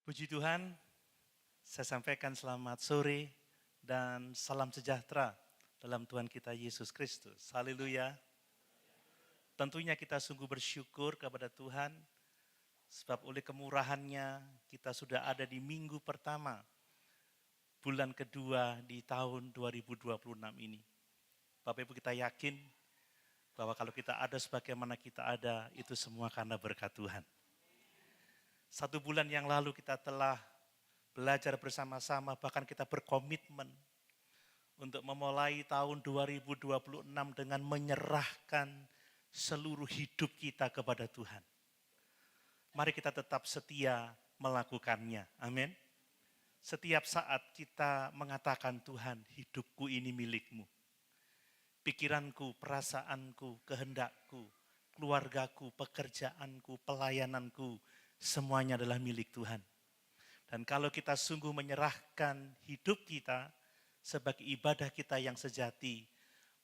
Puji Tuhan, saya sampaikan selamat sore dan salam sejahtera dalam Tuhan kita Yesus Kristus. Haleluya. Tentunya kita sungguh bersyukur kepada Tuhan, sebab oleh kemurahan-Nya kita sudah ada di minggu pertama, bulan kedua di tahun 2026 ini. Bapak Ibu, kita yakin bahwa kalau kita ada sebagaimana kita ada, itu semua karena berkat Tuhan. 1 bulan yang lalu kita telah belajar bersama-sama, bahkan kita berkomitmen untuk memulai tahun 2026 dengan menyerahkan seluruh hidup kita kepada Tuhan. Mari kita tetap setia melakukannya. Amin. Setiap saat kita mengatakan, Tuhan, hidupku ini milik-Mu. Pikiranku, perasaanku, kehendakku, keluargaku, pekerjaanku, pelayananku, semuanya adalah milik Tuhan. Dan kalau kita sungguh menyerahkan hidup kita sebagai ibadah kita yang sejati,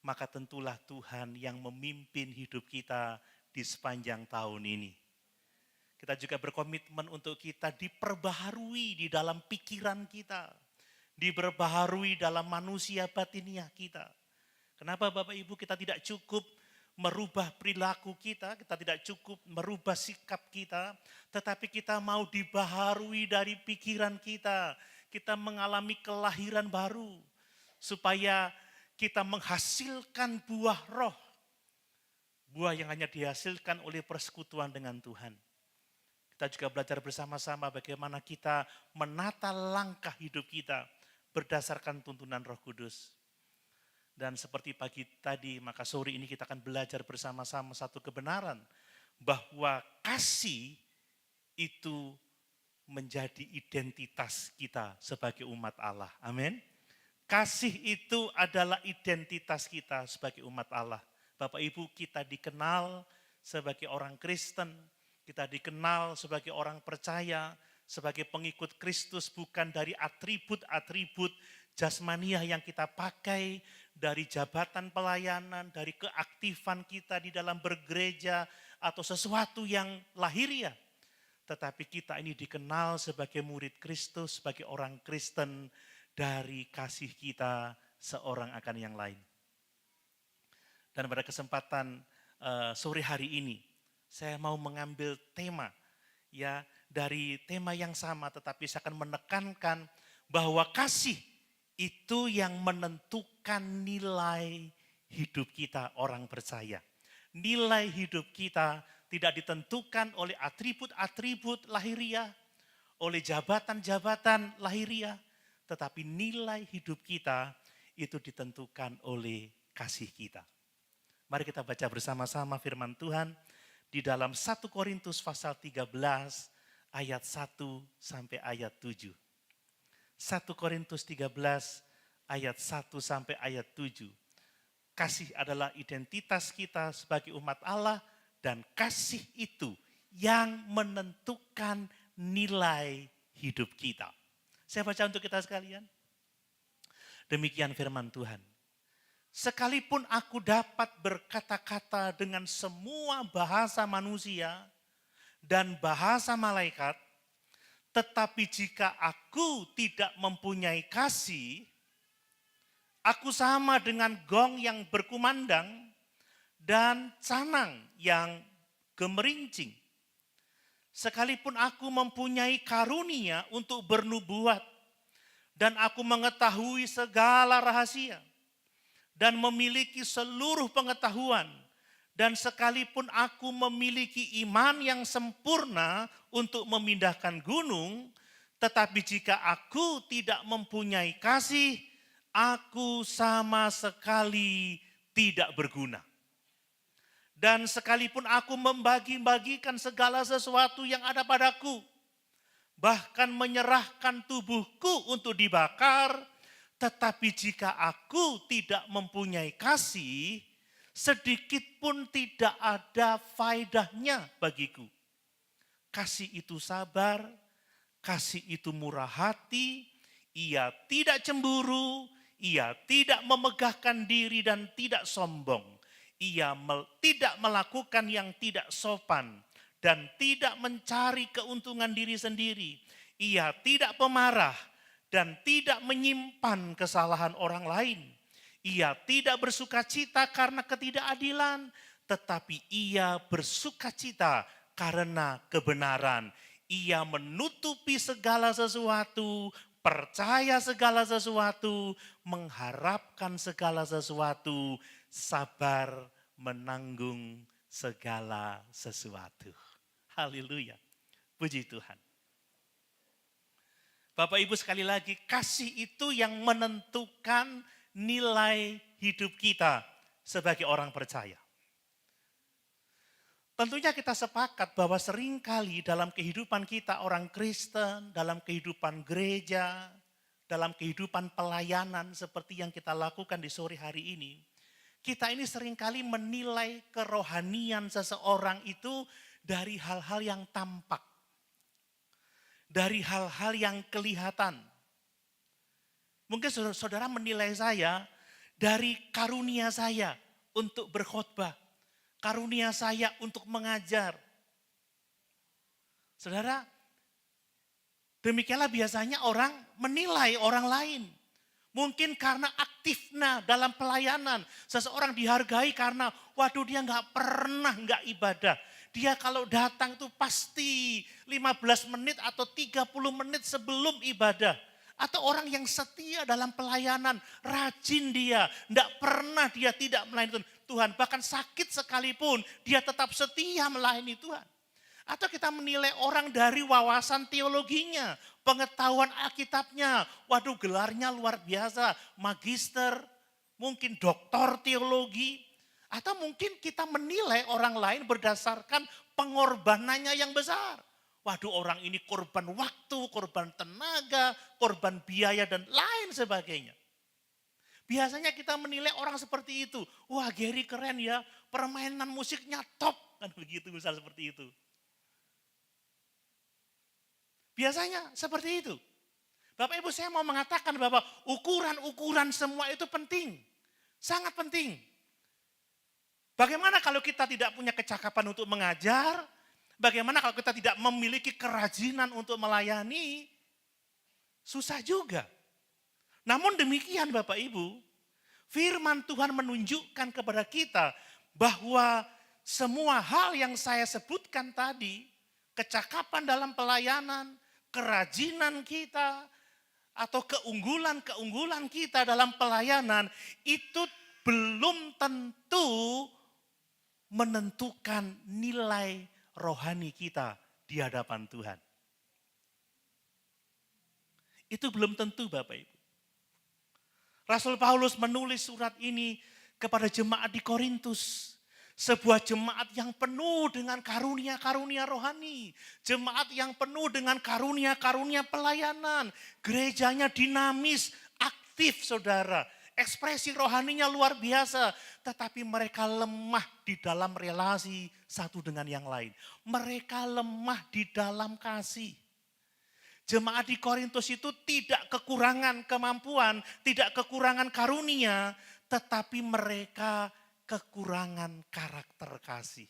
maka tentulah Tuhan yang memimpin hidup kita di sepanjang tahun ini. Kita juga berkomitmen untuk kita diperbaharui di dalam pikiran kita, diperbaharui dalam manusia batiniah kita. Kenapa Bapak Ibu kita tidak cukup merubah perilaku kita tidak cukup merubah sikap kita, tetapi kita mau dibaharui dari pikiran kita. Kita mengalami kelahiran baru, supaya kita menghasilkan buah roh. Buah yang hanya dihasilkan oleh persekutuan dengan Tuhan. Kita juga belajar bersama-sama bagaimana kita menata langkah hidup kita berdasarkan tuntunan Roh Kudus. Dan seperti pagi tadi, maka sore ini kita akan belajar bersama-sama satu kebenaran, bahwa kasih itu menjadi identitas kita sebagai umat Allah. Amin. Kasih itu adalah identitas kita sebagai umat Allah. Bapak Ibu, kita dikenal sebagai orang Kristen, kita dikenal sebagai orang percaya, sebagai pengikut Kristus bukan dari atribut-atribut jasmaniah yang kita pakai, dari jabatan pelayanan, dari keaktifan kita di dalam bergereja, atau sesuatu yang lahiriah. Tetapi kita ini dikenal sebagai murid Kristus, sebagai orang Kristen, dari kasih kita seorang akan yang lain. Dan pada kesempatan sore hari ini, saya mau mengambil tema, ya, dari tema yang sama, tetapi saya akan menekankan bahwa kasih itu yang menentukan nilai hidup kita orang percaya. Nilai hidup kita tidak ditentukan oleh atribut-atribut lahiriah, oleh jabatan-jabatan lahiriah, tetapi nilai hidup kita itu ditentukan oleh kasih kita. Mari kita baca bersama-sama firman Tuhan di dalam 1 Korintus pasal 13 ayat 1 sampai ayat 7. 1 Korintus 13 ayat 1 sampai ayat 7. Kasih adalah identitas kita sebagai umat Allah, dan kasih itu yang menentukan nilai hidup kita. Saya baca untuk kita sekalian. Demikian firman Tuhan. Sekalipun aku dapat berkata-kata dengan semua bahasa manusia dan bahasa malaikat, tetapi jika aku tidak mempunyai kasih, aku sama dengan gong yang berkumandang dan canang yang gemerincing. Sekalipun aku mempunyai karunia untuk bernubuat, dan aku mengetahui segala rahasia, dan memiliki seluruh pengetahuan, dan sekalipun aku memiliki iman yang sempurna untuk memindahkan gunung, tetapi jika aku tidak mempunyai kasih, aku sama sekali tidak berguna. Dan sekalipun aku membagi-bagikan segala sesuatu yang ada padaku, bahkan menyerahkan tubuhku untuk dibakar, tetapi jika aku tidak mempunyai kasih, sedikit pun tidak ada faedahnya bagiku. Kasih itu sabar, kasih itu murah hati, ia tidak cemburu, ia tidak memegahkan diri dan tidak sombong. Ia tidak melakukan yang tidak sopan dan tidak mencari keuntungan diri sendiri. Ia tidak pemarah dan tidak menyimpan kesalahan orang lain. Ia tidak bersukacita karena ketidakadilan, tetapi ia bersukacita karena kebenaran. Ia menutupi segala sesuatu, percaya segala sesuatu, mengharapkan segala sesuatu, sabar menanggung segala sesuatu. Haleluya. Puji Tuhan. Bapak Ibu sekali lagi, kasih itu yang menentukan nilai hidup kita sebagai orang percaya. Tentunya kita sepakat bahwa seringkali dalam kehidupan kita orang Kristen, dalam kehidupan gereja, dalam kehidupan pelayanan seperti yang kita lakukan di sore hari ini, kita ini seringkali menilai kerohanian seseorang itu dari hal-hal yang tampak, dari hal-hal yang kelihatan. Mungkin saudara menilai saya dari karunia saya untuk berkhotbah, karunia saya untuk mengajar. Saudara, demikianlah biasanya orang menilai orang lain. Mungkin karena aktifnya dalam pelayanan. Seseorang dihargai karena waduh dia nggak pernah nggak ibadah. Dia kalau datang tuh pasti 15 menit atau 30 menit sebelum ibadah. Atau orang yang setia dalam pelayanan, rajin dia, tidak pernah dia tidak melayani Tuhan. Bahkan sakit sekalipun, dia tetap setia melayani Tuhan. Atau kita menilai orang dari wawasan teologinya, pengetahuan Alkitabnya. Waduh gelarnya luar biasa, magister, mungkin doktor teologi. Atau mungkin kita menilai orang lain berdasarkan pengorbanannya yang besar. Waduh orang ini korban waktu, korban tenaga, korban biaya dan lain sebagainya. Biasanya kita menilai orang seperti itu. Wah Gary keren ya, permainan musiknya top. Kan begitu misal seperti itu. Biasanya seperti itu. Bapak Ibu saya mau mengatakan bahwa ukuran-ukuran semua itu penting. Sangat penting. Bagaimana kalau kita tidak punya kecakapan untuk mengajar? Bagaimana kalau kita tidak memiliki kerajinan untuk melayani? Susah juga. Namun demikian Bapak Ibu, firman Tuhan menunjukkan kepada kita bahwa semua hal yang saya sebutkan tadi, kecakapan dalam pelayanan, kerajinan kita, atau keunggulan-keunggulan kita dalam pelayanan, itu belum tentu menentukan nilai rohani kita di hadapan Tuhan. Itu belum tentu Bapak Ibu. Rasul Paulus menulis surat ini kepada jemaat di Korintus. Sebuah jemaat yang penuh dengan karunia-karunia rohani. Jemaat yang penuh dengan karunia-karunia pelayanan. Gerejanya dinamis, aktif saudara. Ekspresi rohaninya luar biasa. Tetapi mereka lemah di dalam relasi satu dengan yang lain. Mereka lemah di dalam kasih. Jemaat di Korintus itu tidak kekurangan kemampuan, tidak kekurangan karunia. Tetapi mereka kekurangan karakter kasih.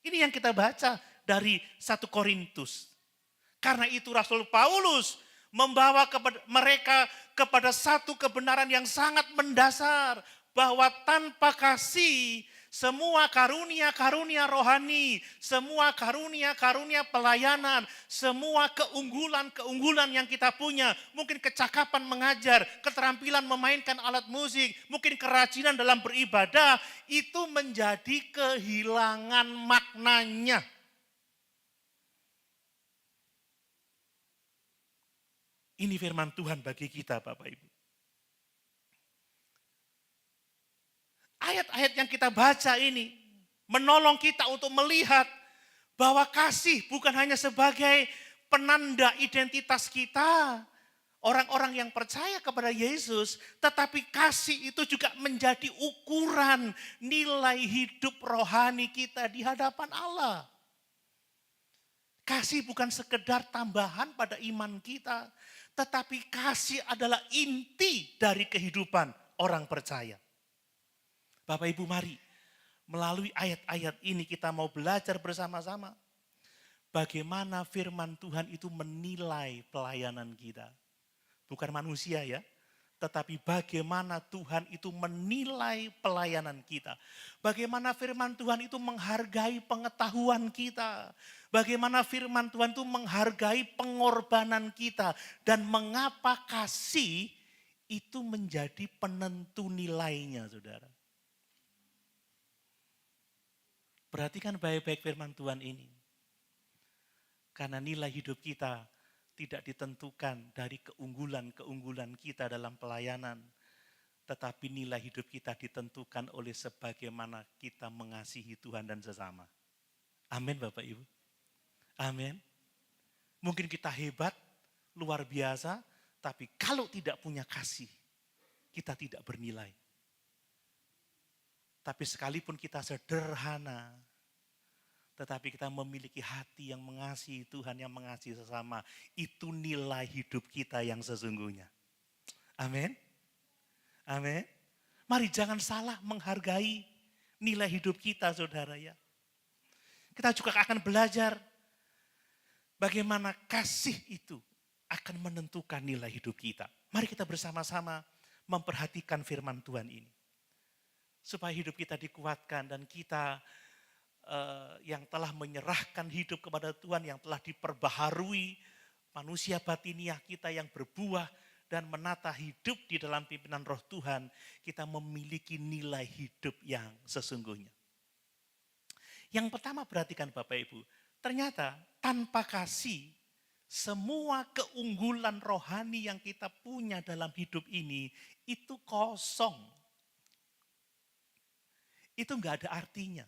Ini yang kita baca dari 1 Korintus. Karena itu Rasul Paulus membawa mereka kepada satu kebenaran yang sangat mendasar. Bahwa tanpa kasih, semua karunia-karunia rohani, semua karunia-karunia pelayanan, semua keunggulan-keunggulan yang kita punya, mungkin kecakapan mengajar, keterampilan memainkan alat musik, mungkin kerajinan dalam beribadah, itu menjadi kehilangan maknanya. Ini firman Tuhan bagi kita Bapak Ibu. Ayat-ayat yang kita baca ini menolong kita untuk melihat bahwa kasih bukan hanya sebagai penanda identitas kita, orang-orang yang percaya kepada Yesus, tetapi kasih itu juga menjadi ukuran nilai hidup rohani kita di hadapan Allah. Kasih bukan sekedar tambahan pada iman kita, tetapi kasih adalah inti dari kehidupan orang percaya. Bapak Ibu mari melalui ayat-ayat ini kita mau belajar bersama-sama. bagaimana firman Tuhan itu menilai pelayanan kita. Bukan manusia ya, tetapi bagaimana Tuhan itu menilai pelayanan kita. Bagaimana firman Tuhan itu menghargai pengetahuan kita. Bagaimana firman Tuhan itu menghargai pengorbanan kita. Dan mengapa kasih itu menjadi penentu nilainya, saudara. Perhatikan baik-baik firman Tuhan ini. Karena nilai hidup kita tidak ditentukan dari keunggulan-keunggulan kita dalam pelayanan. Tetapi nilai hidup kita ditentukan oleh sebagaimana kita mengasihi Tuhan dan sesama. Amin Bapak Ibu. Amin. Mungkin kita hebat, luar biasa, tapi kalau tidak punya kasih, kita tidak bernilai. Tapi sekalipun kita sederhana, tetapi kita memiliki hati yang mengasihi Tuhan, yang mengasihi sesama. Itu nilai hidup kita yang sesungguhnya. Amin. Amin. Mari jangan salah menghargai nilai hidup kita, saudara ya. Kita juga akan belajar bagaimana kasih itu akan menentukan nilai hidup kita. Mari kita bersama-sama memperhatikan firman Tuhan ini. Supaya hidup kita dikuatkan dan kita yang telah menyerahkan hidup kepada Tuhan, yang telah diperbaharui manusia batiniah kita yang berbuah dan menata hidup di dalam pimpinan roh Tuhan, kita memiliki nilai hidup yang sesungguhnya. Yang pertama perhatikan Bapak Ibu, ternyata tanpa kasih, semua keunggulan rohani yang kita punya dalam hidup ini, itu kosong. Itu enggak ada artinya.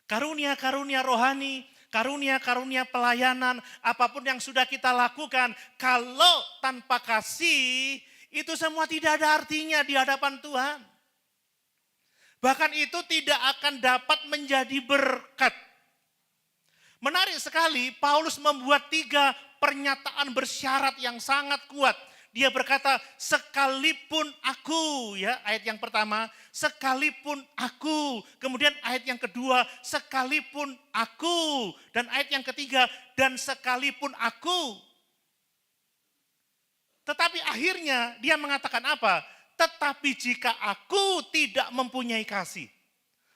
Karunia-karunia rohani, karunia-karunia pelayanan, apapun yang sudah kita lakukan, kalau tanpa kasih, itu semua tidak ada artinya di hadapan Tuhan. Bahkan itu tidak akan dapat menjadi berkat. Menarik sekali, Paulus membuat 3 pernyataan bersyarat yang sangat kuat. Dia berkata, sekalipun aku, ya ayat yang pertama, sekalipun aku. Kemudian ayat yang kedua, sekalipun aku. Dan ayat yang ketiga, dan sekalipun aku. Tetapi akhirnya dia mengatakan apa? Tetapi jika aku tidak mempunyai kasih.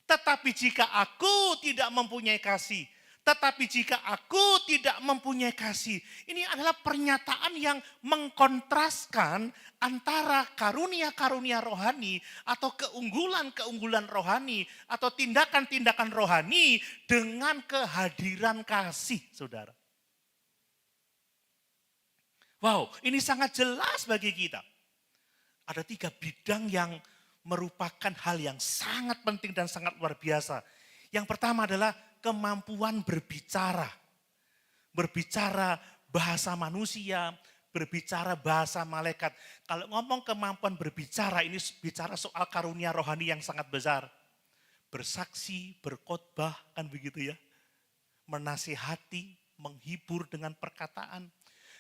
Tetapi jika aku tidak mempunyai kasih. Tetapi jika aku tidak mempunyai kasih. Ini adalah pernyataan yang mengkontraskan antara karunia-karunia rohani atau keunggulan-keunggulan rohani atau tindakan-tindakan rohani dengan kehadiran kasih, saudara. Wow, ini sangat jelas bagi kita. Ada 3 bidang yang merupakan hal yang sangat penting dan sangat luar biasa. Yang pertama adalah kemampuan berbicara. Berbicara bahasa manusia, berbicara bahasa malaikat. Kalau ngomong kemampuan berbicara, ini bicara soal karunia rohani yang sangat besar. Bersaksi, berkhotbah, kan begitu ya. Menasihati, menghibur dengan perkataan.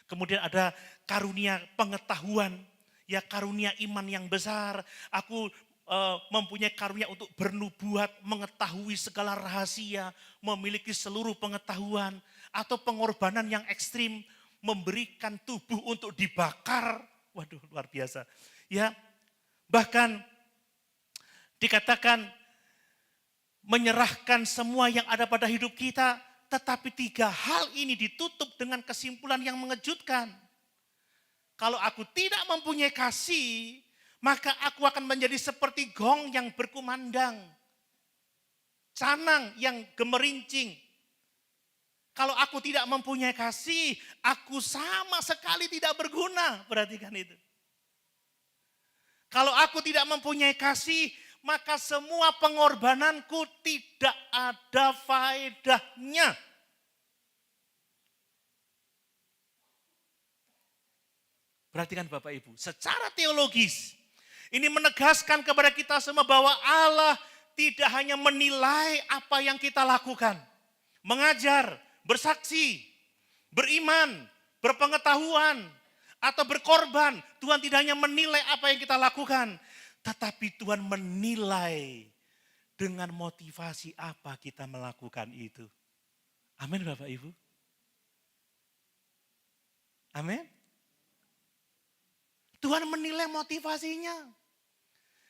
Kemudian ada karunia pengetahuan, ya karunia iman yang besar. Aku mempunyai karunia untuk bernubuat, mengetahui segala rahasia, memiliki seluruh pengetahuan, atau pengorbanan yang ekstrim, memberikan tubuh untuk dibakar. Waduh, luar biasa. Ya, bahkan dikatakan menyerahkan semua yang ada pada hidup kita, tetapi 3 hal ini ditutup dengan kesimpulan yang mengejutkan. Kalau aku tidak mempunyai kasih, maka aku akan menjadi seperti gong yang berkumandang. Canang yang gemerincing. Kalau aku tidak mempunyai kasih, aku sama sekali tidak berguna. Perhatikan itu. Kalau aku tidak mempunyai kasih, maka semua pengorbananku tidak ada faedahnya. Perhatikan Bapak Ibu, secara teologis, ini menegaskan kepada kita semua bahwa Allah tidak hanya menilai apa yang kita lakukan. Mengajar, bersaksi, beriman, berpengetahuan, atau berkorban. Tuhan tidak hanya menilai apa yang kita lakukan. Tetapi Tuhan menilai dengan motivasi apa kita melakukan itu. Amin Bapak Ibu. Amin. Tuhan menilai motivasinya.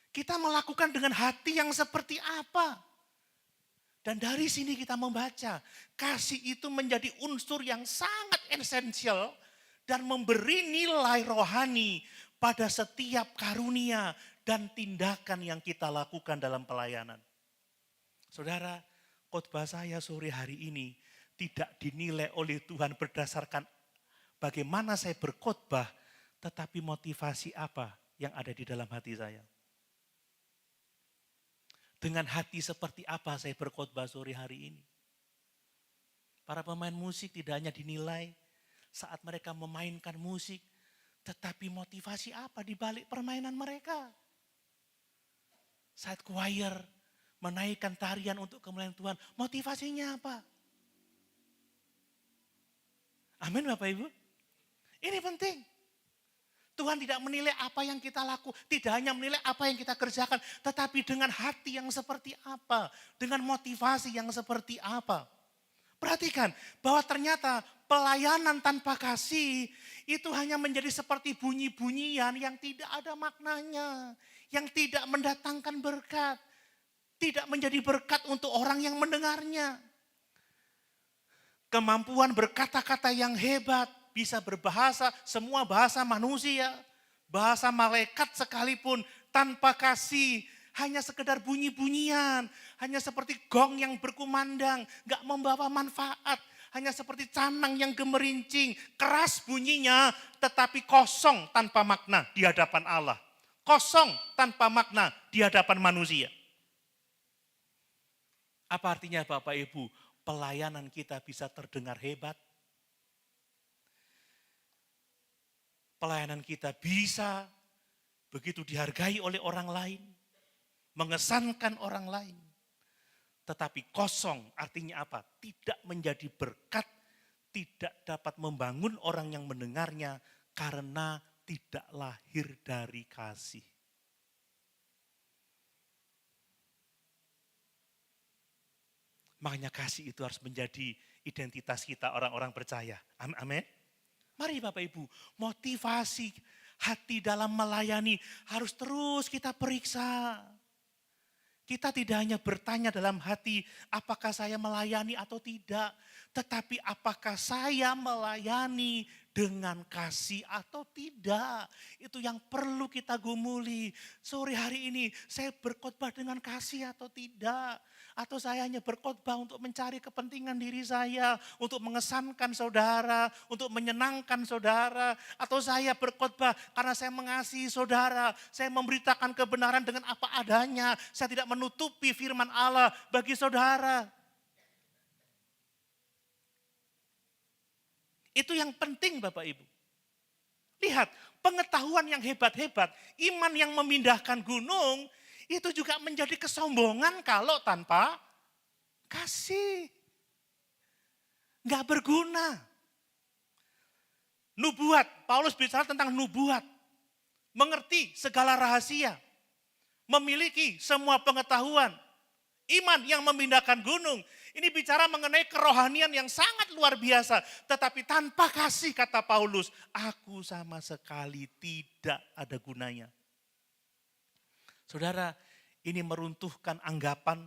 Kita melakukan dengan hati yang seperti apa. Dan dari sini kita membaca, kasih itu menjadi unsur yang sangat esensial dan memberi nilai rohani pada setiap karunia dan tindakan yang kita lakukan dalam pelayanan. Saudara, khotbah saya sore hari ini tidak dinilai oleh Tuhan berdasarkan bagaimana saya berkhotbah, tetapi motivasi apa yang ada di dalam hati saya. Dengan hati seperti apa saya berkhotbah sore hari ini. Para pemain musik tidak hanya dinilai saat mereka memainkan musik, tetapi motivasi apa di balik permainan mereka. Saat choir menaikkan tarian untuk kemuliaan Tuhan, motivasinya apa? Amin Bapak Ibu. Ini penting. Tuhan tidak menilai apa yang kita lakukan, tidak hanya menilai apa yang kita kerjakan, tetapi dengan hati yang seperti apa, dengan motivasi yang seperti apa. Perhatikan bahwa ternyata pelayanan tanpa kasih itu hanya menjadi seperti bunyi-bunyian yang tidak ada maknanya, yang tidak mendatangkan berkat, tidak menjadi berkat untuk orang yang mendengarnya. Kemampuan berkata-kata yang hebat, bisa berbahasa, semua bahasa manusia, bahasa malaikat sekalipun tanpa kasih, hanya sekedar bunyi-bunyian, hanya seperti gong yang berkumandang, gak membawa manfaat, hanya seperti canang yang gemerincing, keras bunyinya tetapi kosong tanpa makna di hadapan Allah. Kosong tanpa makna di hadapan manusia. Apa artinya Bapak Ibu? Pelayanan kita bisa terdengar hebat. Pelayanan kita bisa begitu dihargai oleh orang lain, mengesankan orang lain. Tetapi kosong artinya apa? Tidak menjadi berkat, tidak dapat membangun orang yang mendengarnya karena tidak lahir dari kasih. Makanya kasih itu harus menjadi identitas kita orang-orang percaya. Amin. Mari Bapak Ibu, motivasi hati dalam melayani harus terus kita periksa. Kita tidak hanya bertanya dalam hati apakah saya melayani atau tidak. Tetapi apakah saya melayani dengan kasih atau tidak. Itu yang perlu kita gumuli. Sore hari ini saya berkhotbah dengan kasih atau tidak. Atau saya hanya berkhotbah untuk mencari kepentingan diri saya, untuk mengesankan saudara, untuk menyenangkan saudara. Atau saya berkhotbah karena saya mengasihi saudara, saya memberitakan kebenaran dengan apa adanya. Saya tidak menutupi firman Allah bagi saudara. Itu yang penting Bapak Ibu. Lihat, pengetahuan yang hebat-hebat, iman yang memindahkan gunung, itu juga menjadi kesombongan kalau tanpa kasih. Nggak berguna. Nubuat, Paulus bicara tentang nubuat. Mengerti segala rahasia. Memiliki semua pengetahuan. Iman yang memindahkan gunung. Ini bicara mengenai kerohanian yang sangat luar biasa. Tetapi tanpa kasih kata Paulus, aku sama sekali tidak ada gunanya. Saudara, ini meruntuhkan anggapan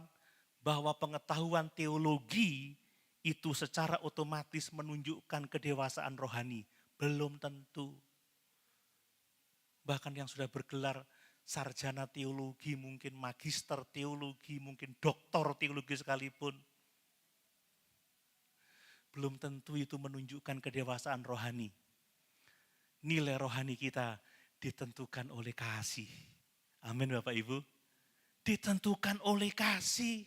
bahwa pengetahuan teologi itu secara otomatis menunjukkan kedewasaan rohani. Belum tentu. Bahkan yang sudah bergelar sarjana teologi, mungkin magister teologi, mungkin doktor teologi sekalipun. Belum tentu itu menunjukkan kedewasaan rohani. Nilai rohani kita ditentukan oleh kasih. Amin Bapak Ibu. Ditentukan oleh kasih.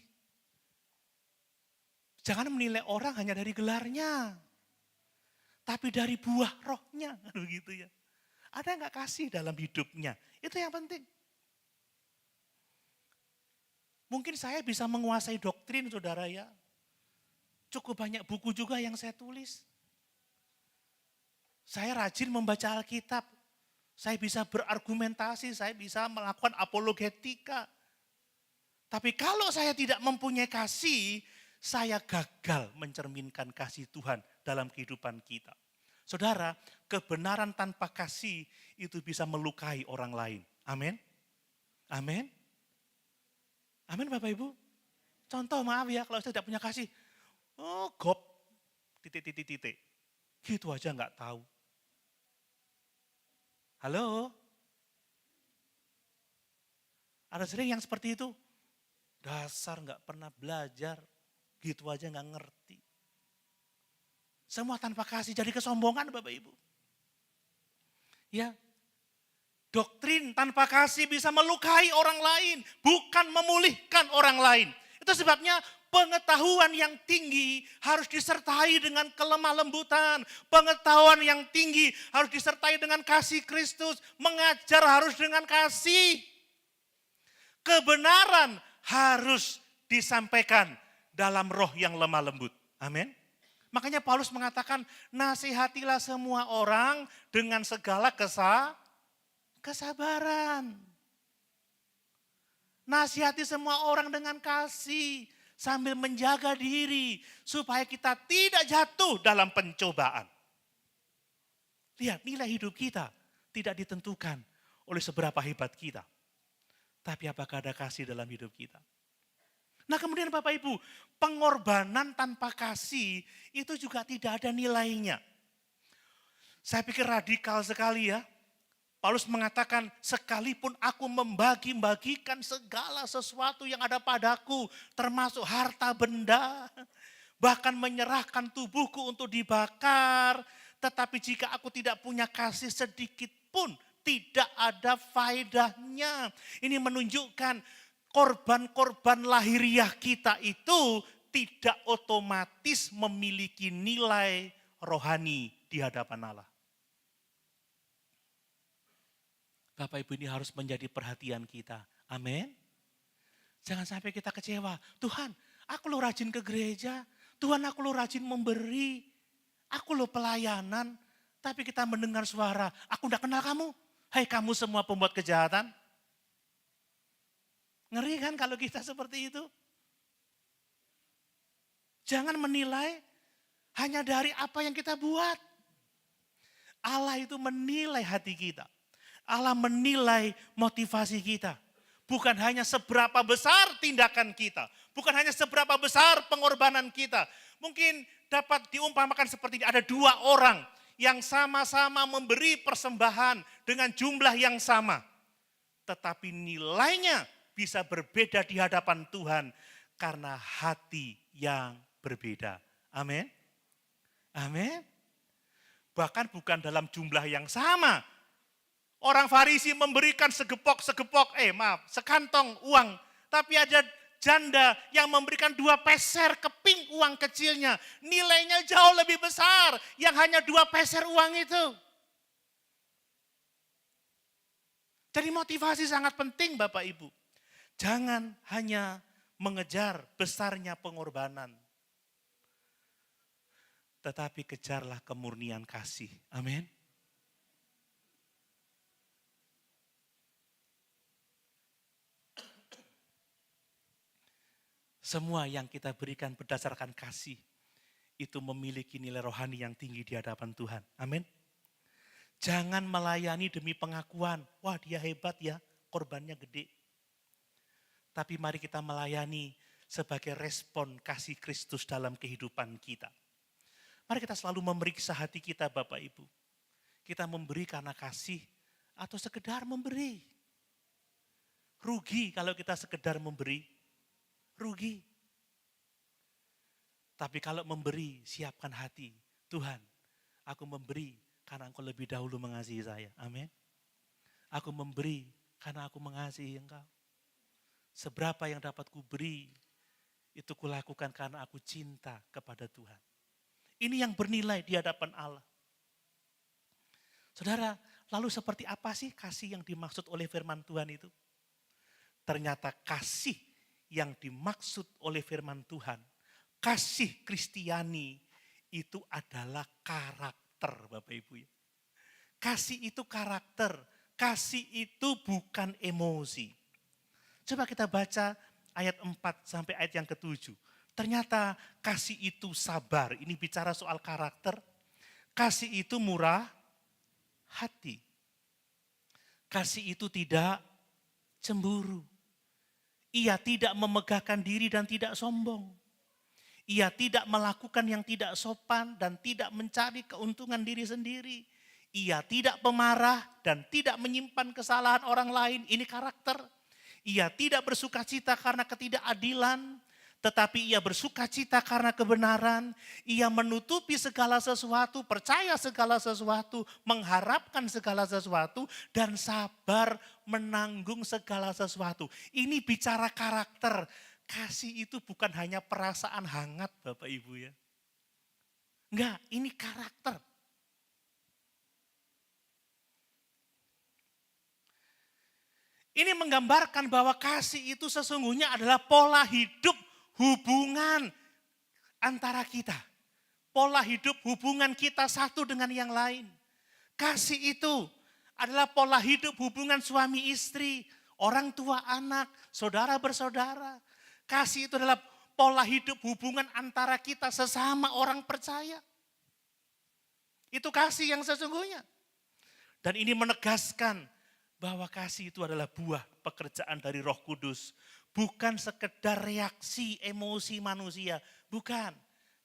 Jangan menilai orang hanya dari gelarnya. Tapi dari buah rohnya. Begitu ya. Ada nggak kasih dalam hidupnya? Itu yang penting. Mungkin saya bisa menguasai doktrin saudara ya. Cukup banyak buku juga yang saya tulis. Saya rajin membaca Alkitab. Saya bisa berargumentasi, saya bisa melakukan apologetika. Tapi kalau saya tidak mempunyai kasih, saya gagal mencerminkan kasih Tuhan dalam kehidupan kita. Saudara, kebenaran tanpa kasih itu bisa melukai orang lain. Amin. Amin. Amin Bapak Ibu. Contoh maaf ya, kalau saya tidak punya kasih, gop, titik. Gitu aja nggak tahu. Halo? Ada sering yang seperti itu? Dasar nggak pernah belajar, gitu aja nggak ngerti. Semua tanpa kasih jadi kesombongan Bapak Ibu. Ya, doktrin tanpa kasih bisa melukai orang lain, bukan memulihkan orang lain. Itu sebabnya pengetahuan yang tinggi harus disertai dengan kelemah lembutan. Pengetahuan yang tinggi harus disertai dengan kasih Kristus. Mengajar harus dengan kasih. Kebenaran harus disampaikan dalam roh yang lemah lembut. Amin. Makanya Paulus mengatakan, nasihatilah semua orang dengan segala kesabaran. Nasihati semua orang dengan kasih sambil menjaga diri supaya kita tidak jatuh dalam pencobaan. Lihat, nilai hidup kita tidak ditentukan oleh seberapa hebat kita. Tapi apakah ada kasih dalam hidup kita? Nah kemudian Bapak Ibu, pengorbanan tanpa kasih itu juga tidak ada nilainya. Saya pikir radikal sekali ya. Paulus mengatakan, sekalipun aku membagi-bagikan segala sesuatu yang ada padaku, termasuk harta benda, bahkan menyerahkan tubuhku untuk dibakar, tetapi jika aku tidak punya kasih sedikit pun, tidak ada faedahnya. Ini menunjukkan korban-korban lahiriah kita itu tidak otomatis memiliki nilai rohani di hadapan Allah. Bapak Ibu, ini harus menjadi perhatian kita. Amin. Jangan sampai kita kecewa. Tuhan, aku lo rajin ke gereja. Tuhan, aku lo rajin memberi. Aku lo pelayanan. Tapi kita mendengar suara, aku tidak kenal kamu. Hai kamu semua pembuat kejahatan. Ngeri kan kalau kita seperti itu? Jangan menilai hanya dari apa yang kita buat. Allah itu menilai hati kita. Allah menilai motivasi kita. Bukan hanya seberapa besar tindakan kita. Bukan hanya seberapa besar pengorbanan kita. Mungkin dapat diumpamakan seperti ini. Ada dua orang yang sama-sama memberi persembahan dengan jumlah yang sama. Tetapi nilainya bisa berbeda di hadapan Tuhan. Karena hati yang berbeda. Amin. Amin. Bahkan bukan dalam jumlah yang sama. Orang Farisi memberikan sekantong uang. Tapi ada janda yang memberikan 2 peser keping uang kecilnya. Nilainya jauh lebih besar yang hanya 2 peser uang itu. Jadi motivasi sangat penting Bapak Ibu. Jangan hanya mengejar besarnya pengorbanan. Tetapi kejarlah kemurnian kasih. Amin. Semua yang kita berikan berdasarkan kasih, itu memiliki nilai rohani yang tinggi di hadapan Tuhan. Amin. Jangan melayani demi pengakuan, wah dia hebat ya, korbannya gede. Tapi mari kita melayani sebagai respon kasih Kristus dalam kehidupan kita. Mari kita selalu memeriksa hati kita Bapak Ibu. Kita memberi karena kasih atau sekedar memberi. Rugi kalau kita sekedar memberi. Rugi. Tapi kalau memberi, siapkan hati. Tuhan, aku memberi karena Engkau lebih dahulu mengasihi saya. Amin. Aku memberi karena aku mengasihi Engkau. Seberapa yang dapat kuberi, itu kulakukan karena aku cinta kepada Tuhan. Ini yang bernilai di hadapan Allah. Saudara, lalu seperti apa sih kasih yang dimaksud oleh firman Tuhan itu? Ternyata kasih yang dimaksud oleh firman Tuhan, kasih Kristiani itu adalah karakter Bapak Ibu ya. Kasih itu karakter, kasih itu bukan emosi. Coba kita baca ayat 4 sampai ayat yang ke-7. Ternyata kasih itu sabar. Ini bicara soal karakter. Kasih itu murah hati. Kasih itu tidak cemburu. Ia tidak memegahkan diri dan tidak sombong. Ia tidak melakukan yang tidak sopan dan tidak mencari keuntungan diri sendiri. Ia tidak pemarah dan tidak menyimpan kesalahan orang lain. Ini karakter. Ia tidak bersukacita karena ketidakadilan, tetapi ia bersukacita karena kebenaran. Ia menutupi segala sesuatu, percaya segala sesuatu, mengharapkan segala sesuatu, dan sabar menanggung segala sesuatu. Ini bicara karakter. Kasih itu bukan hanya perasaan hangat Bapak Ibu ya. Enggak, ini karakter. Ini menggambarkan bahwa kasih itu sesungguhnya adalah pola hidup hubungan antara kita. Pola hidup hubungan kita satu dengan yang lain. Kasih itu adalah pola hidup hubungan suami istri, orang tua anak, saudara bersaudara. Kasih itu adalah pola hidup hubungan antara kita sesama orang percaya. Itu kasih yang sesungguhnya. Dan ini menegaskan bahwa kasih itu adalah buah pekerjaan dari Roh Kudus. Bukan sekedar reaksi emosi manusia. Bukan.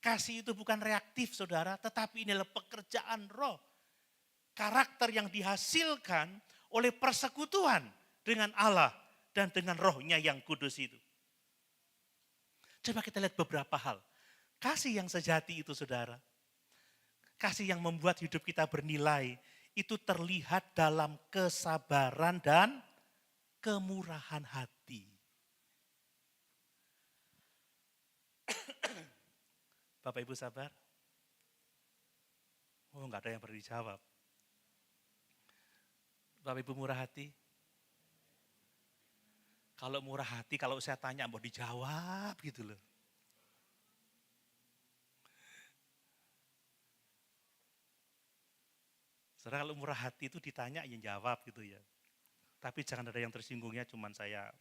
Kasih itu bukan reaktif saudara, tetapi ini adalah pekerjaan roh. Karakter yang dihasilkan oleh persekutuan dengan Allah dan dengan rohnya yang kudus itu. Coba kita lihat beberapa hal. Kasih yang sejati itu saudara. Kasih yang membuat hidup kita bernilai. Itu terlihat dalam kesabaran dan kemurahan hati. Bapak Ibu sabar? Oh enggak ada yang perlu dijawab. Bapak Ibu murah hati? Kalau murah hati, kalau saya tanya mau dijawab gitu loh. Saudara kalau murah hati itu ditanya yang jawab gitu ya. Tapi jangan ada yang tersinggungnya, cuman saya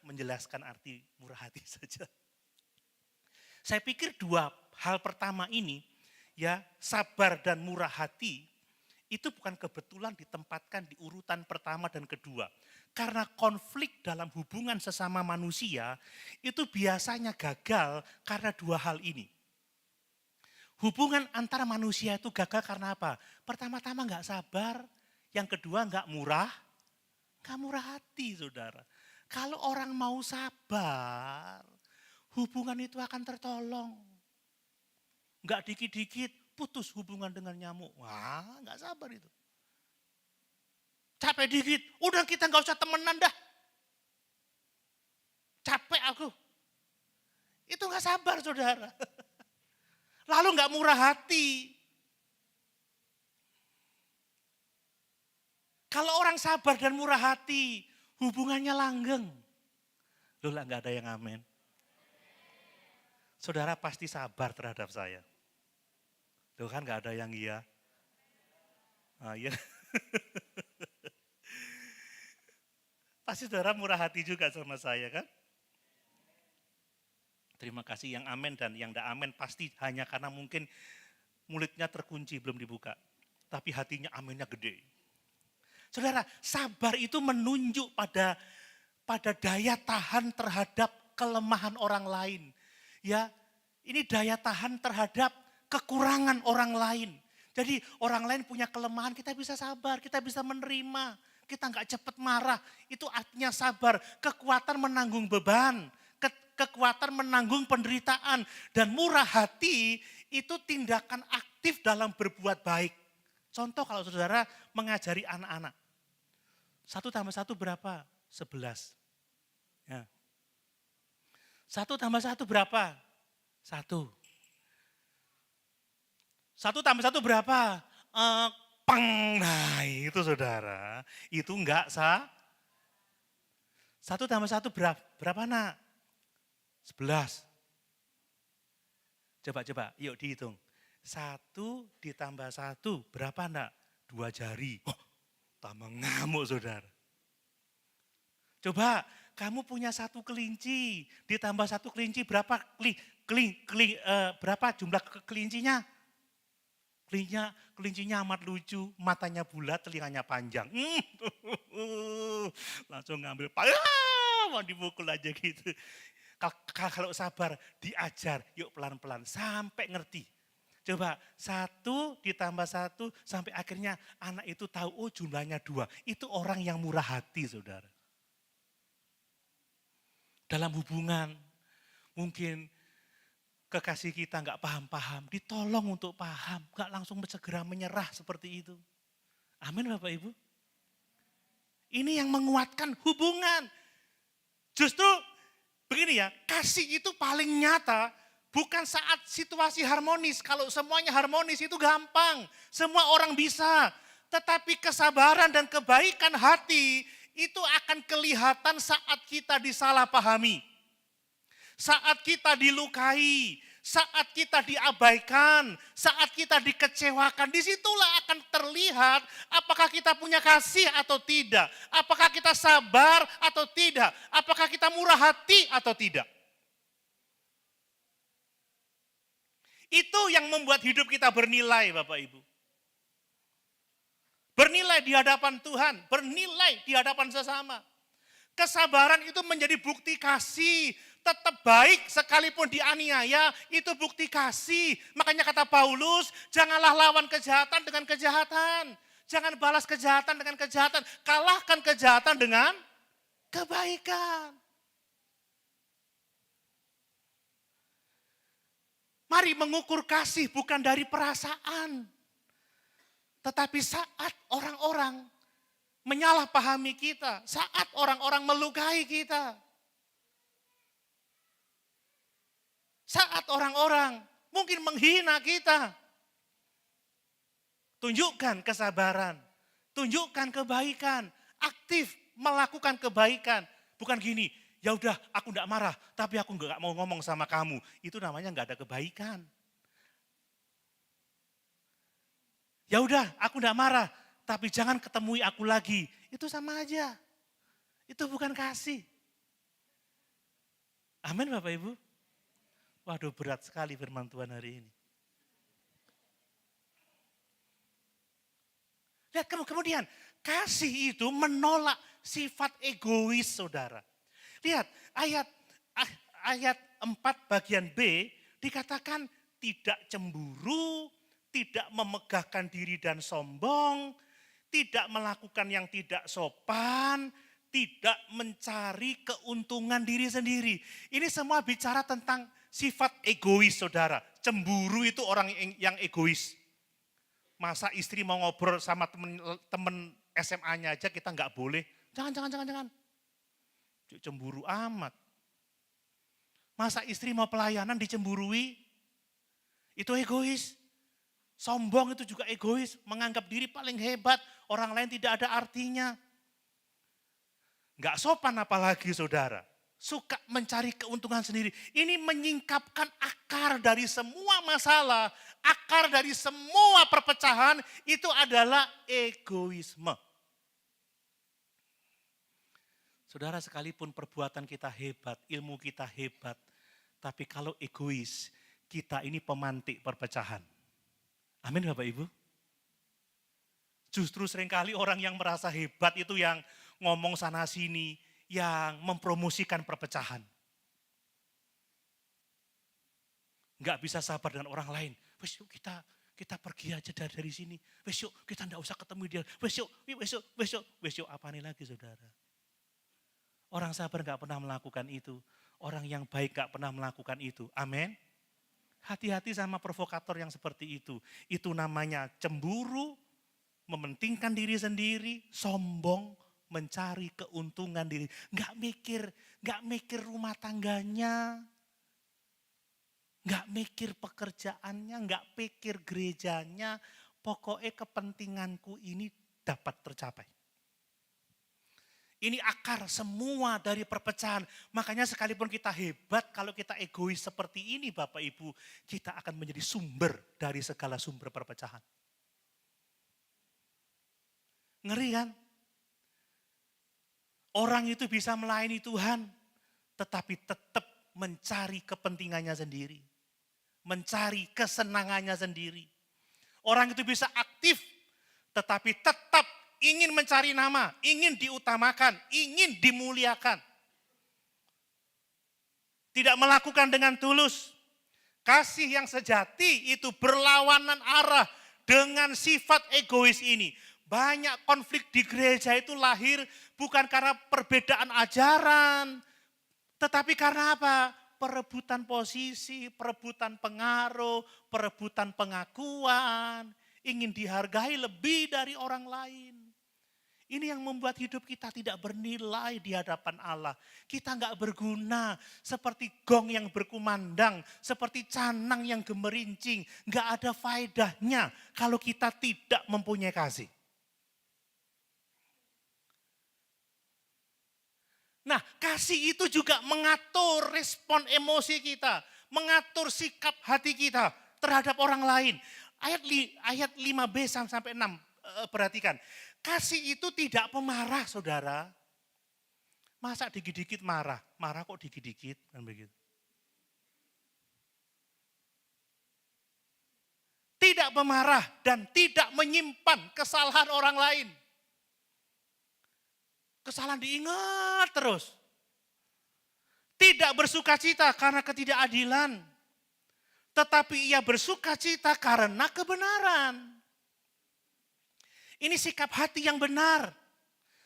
menjelaskan arti murah hati saja. Saya pikir dua hal pertama ini, ya sabar dan murah hati, itu bukan kebetulan ditempatkan di urutan pertama dan kedua. Karena konflik dalam hubungan sesama manusia, itu biasanya gagal karena dua hal ini. Hubungan antara manusia itu gagal karena apa? Pertama-tama enggak sabar, yang kedua enggak murah hati saudara. Kalau orang mau sabar, hubungan itu akan tertolong. Enggak dikit-dikit putus hubungan dengan nyamuk. Wah, enggak sabar itu. Capek dikit, udah kita enggak usah temenan dah. Capek aku. Itu enggak sabar saudara. Lalu enggak murah hati. Kalau orang sabar dan murah hati, hubungannya langgeng. Loh lah enggak ada yang amin. Saudara pasti sabar terhadap saya. Loh kan enggak ada yang iya. Ah, iya. Pasti saudara murah hati juga sama saya kan? Terima kasih yang amin dan yang tidak amin pasti hanya karena mungkin mulutnya terkunci belum dibuka. Tapi hatinya aminnya gede. Saudara, sabar itu menunjuk pada daya tahan terhadap kelemahan orang lain. Ya, ini daya tahan terhadap kekurangan orang lain. Jadi orang lain punya kelemahan, kita bisa sabar, kita bisa menerima. Kita enggak cepat marah, itu artinya sabar. Kekuatan menanggung beban, kekuatan menanggung penderitaan. Dan murah hati itu tindakan aktif dalam berbuat baik. Contoh kalau saudara mengajari anak-anak. 1 tambah 1 berapa? 11. Ya. 1 tambah 1 berapa? 1. 1 tambah 1 berapa? Peng. Nah itu saudara, itu enggak sah. 1 tambah 1 berapa nak? 11. Coba, yuk dihitung. 1 ditambah 1 berapa nak? 2 jari. Oh, tambah ngamuk saudara. Coba kamu punya satu kelinci, ditambah satu kelinci berapa berapa jumlah kelincinya? Kelincinya amat lucu, matanya bulat, telinganya panjang. Langsung ngambil, mau dipukul aja gitu. Kalau sabar, diajar, yuk pelan-pelan, sampai ngerti. Coba 1 ditambah 1 sampai akhirnya anak itu tahu, oh jumlahnya 2. Itu orang yang murah hati, saudara. Dalam hubungan, mungkin kekasih kita nggak paham-paham, ditolong untuk paham, nggak langsung segera menyerah seperti itu. Amin Bapak Ibu. Ini yang menguatkan hubungan. Justru begini ya, kasih itu paling nyata bukan saat situasi harmonis. Kalau semuanya harmonis itu gampang, semua orang bisa. Tetapi kesabaran dan kebaikan hati itu akan kelihatan saat kita disalahpahami. Saat kita dilukai, saat kita diabaikan, saat kita dikecewakan, disitulah akan terlihat apakah kita punya kasih atau tidak, apakah kita sabar atau tidak, apakah kita murah hati atau tidak. Itu yang membuat hidup kita bernilai, Bapak Ibu. Bernilai di hadapan Tuhan, bernilai di hadapan sesama. Kesabaran itu menjadi bukti kasih, tetap baik sekalipun dianiaya, itu bukti kasih. Makanya kata Paulus, janganlah lawan kejahatan dengan kejahatan. Jangan balas kejahatan dengan kejahatan, kalahkan kejahatan dengan kebaikan. Mari mengukur kasih bukan dari perasaan. Tetapi saat orang-orang menyalahpahami kita, saat orang-orang melukai kita. Saat orang-orang mungkin menghina kita. Tunjukkan kesabaran, tunjukkan kebaikan, aktif melakukan kebaikan. Bukan gini, ya udah aku enggak marah, tapi aku enggak mau ngomong sama kamu. Itu namanya enggak ada kebaikan. Ya udah, aku enggak marah, tapi jangan ketemui aku lagi. Itu sama aja. Itu bukan kasih. Amin Bapak Ibu. Waduh berat sekali firman Tuhan hari ini. Lihat kemudian, kasih itu menolak sifat egois saudara. Lihat ayat 4 bagian B dikatakan tidak cemburu, tidak memegahkan diri dan sombong, tidak melakukan yang tidak sopan, tidak mencari keuntungan diri sendiri. Ini semua bicara tentang sifat egois saudara. Cemburu itu orang yang egois. Masa istri mau ngobrol sama temen SMA-nya aja kita nggak boleh. Jangan. Cemburu amat. Masa istri mau pelayanan dicemburui? Itu egois. Sombong itu juga egois. Menganggap diri paling hebat. Orang lain tidak ada artinya. Nggak sopan apalagi saudara. Suka mencari keuntungan sendiri. Ini menyingkapkan akar dari semua masalah, akar dari semua perpecahan itu adalah egoisme. Saudara sekalipun perbuatan kita hebat, ilmu kita hebat, tapi kalau egois, kita ini pemantik perpecahan. Amin Bapak Ibu. Justru seringkali orang yang merasa hebat itu yang ngomong sana sini, yang mempromosikan perpecahan. Enggak bisa sabar dengan orang lain. Wes yuk kita pergi aja dari sini. Wes yuk kita enggak usah ketemu dia. Wes yuk apa nih lagi saudara. Orang sabar enggak pernah melakukan itu. Orang yang baik enggak pernah melakukan itu. Amin. Hati-hati sama provokator yang seperti itu. Itu namanya cemburu, mementingkan diri sendiri, sombong, mencari keuntungan diri, nggak mikir rumah tangganya, nggak mikir pekerjaannya, nggak pikir gerejanya, pokoknya kepentinganku ini dapat tercapai. Ini akar semua dari perpecahan. Makanya sekalipun kita hebat, kalau kita egois seperti ini Bapak Ibu, kita akan menjadi sumber dari segala sumber perpecahan. Ngeri kan? Orang itu bisa melayani Tuhan, tetapi tetap mencari kepentingannya sendiri. Mencari kesenangannya sendiri. Orang itu bisa aktif, tetapi tetap ingin mencari nama, ingin diutamakan, ingin dimuliakan. Tidak melakukan dengan tulus. Kasih yang sejati itu berlawanan arah dengan sifat egois ini. Banyak konflik di gereja itu lahir bukan karena perbedaan ajaran, tetapi karena apa? Perebutan posisi, perebutan pengaruh, perebutan pengakuan, ingin dihargai lebih dari orang lain. Ini yang membuat hidup kita tidak bernilai di hadapan Allah. Kita nggak berguna seperti gong yang berkumandang, seperti canang yang gemerincing. Nggak ada faedahnya kalau kita tidak mempunyai kasih. Nah, kasih itu juga mengatur respon emosi kita, mengatur sikap hati kita terhadap orang lain. Ayat 5b sampai 6, perhatikan. Kasih itu tidak pemarah, saudara. Masa dikit-dikit marah? Marah kok dikit-dikit? Kan begitu. Tidak pemarah dan tidak menyimpan kesalahan orang lain. Kesalahan diingat terus. Tidak bersukacita karena ketidakadilan. Tetapi ia bersukacita karena kebenaran. Ini sikap hati yang benar.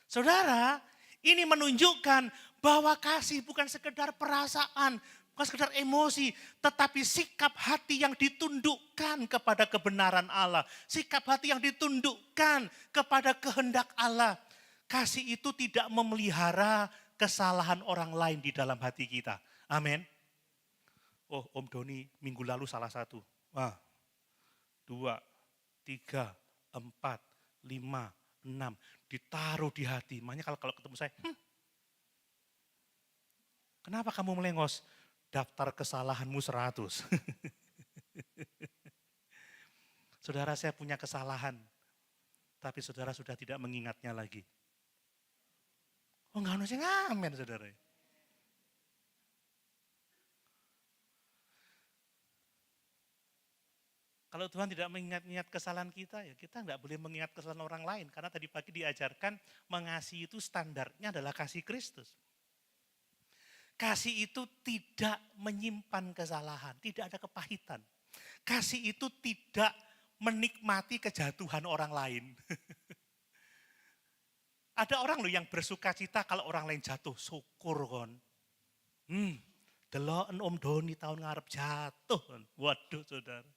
Saudara, ini menunjukkan bahwa kasih bukan sekedar perasaan, bukan sekedar emosi, tetapi sikap hati yang ditundukkan kepada kebenaran Allah. Sikap hati yang ditundukkan kepada kehendak Allah. Kasih itu tidak memelihara kesalahan orang lain di dalam hati kita. Amin. Oh, Om Doni minggu lalu salah satu. 2, 3, 4, 5, 6. Ditaruh di hati. Makanya kalau ketemu saya, kenapa kamu melengos? Daftar kesalahanmu 100. Saudara, saya punya kesalahan. Tapi saudara sudah tidak mengingatnya lagi. Oh, enggak harusnya ngamen, saudara. Kalau Tuhan tidak mengingat-ingat kesalahan kita, ya kita enggak boleh mengingat kesalahan orang lain. Karena tadi pagi diajarkan mengasihi itu standarnya adalah kasih Kristus. Kasih itu tidak menyimpan kesalahan, tidak ada kepahitan. Kasih itu tidak menikmati kejatuhan orang lain. Ada orang loh yang bersuka cita kalau orang lain jatuh, syukur kon. Deloken Om Doni tahun ngarep jatuh. Waduh, saudara.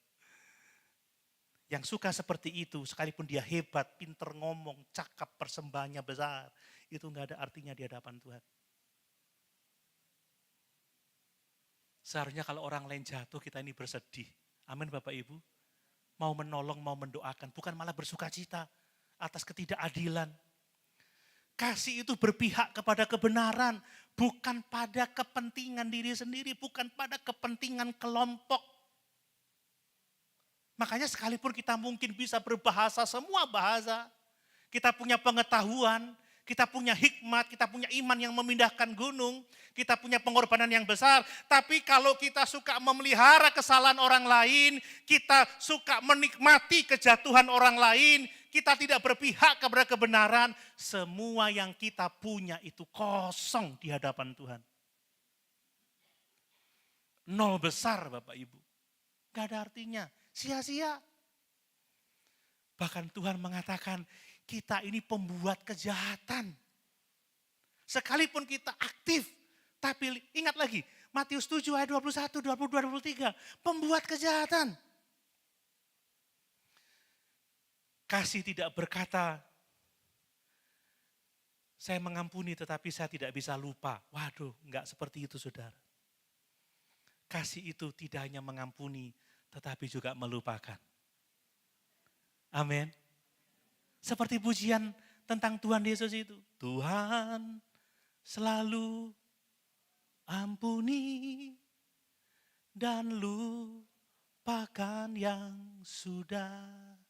Yang suka seperti itu, sekalipun dia hebat, pinter ngomong, cakap, persembahannya besar, itu enggak ada artinya di hadapan Tuhan. Seharusnya kalau orang lain jatuh, kita ini bersedih. Amin Bapak Ibu. Mau menolong, mau mendoakan, bukan malah bersuka cita atas ketidakadilan. Kasih itu berpihak kepada kebenaran, bukan pada kepentingan diri sendiri, bukan pada kepentingan kelompok. Makanya sekalipun kita mungkin bisa berbahasa semua bahasa, kita punya pengetahuan, kita punya hikmat, kita punya iman yang memindahkan gunung, kita punya pengorbanan yang besar, tapi kalau kita suka memelihara kesalahan orang lain, kita suka menikmati kejatuhan orang lain, kita tidak berpihak kepada kebenaran, semua yang kita punya itu kosong di hadapan Tuhan. Nol besar Bapak Ibu, gak ada artinya, sia-sia. Bahkan Tuhan mengatakan kita ini pembuat kejahatan. Sekalipun kita aktif, tapi ingat lagi, Matius 7 ayat 21, 22, 23, pembuat kejahatan. Kasih tidak berkata, saya mengampuni tetapi saya tidak bisa lupa. Waduh, enggak seperti itu saudara. Kasih itu tidak hanya mengampuni, tetapi juga melupakan. Amin. Seperti pujian tentang Tuhan Yesus itu. Tuhan selalu ampuni dan lupakan yang sudah.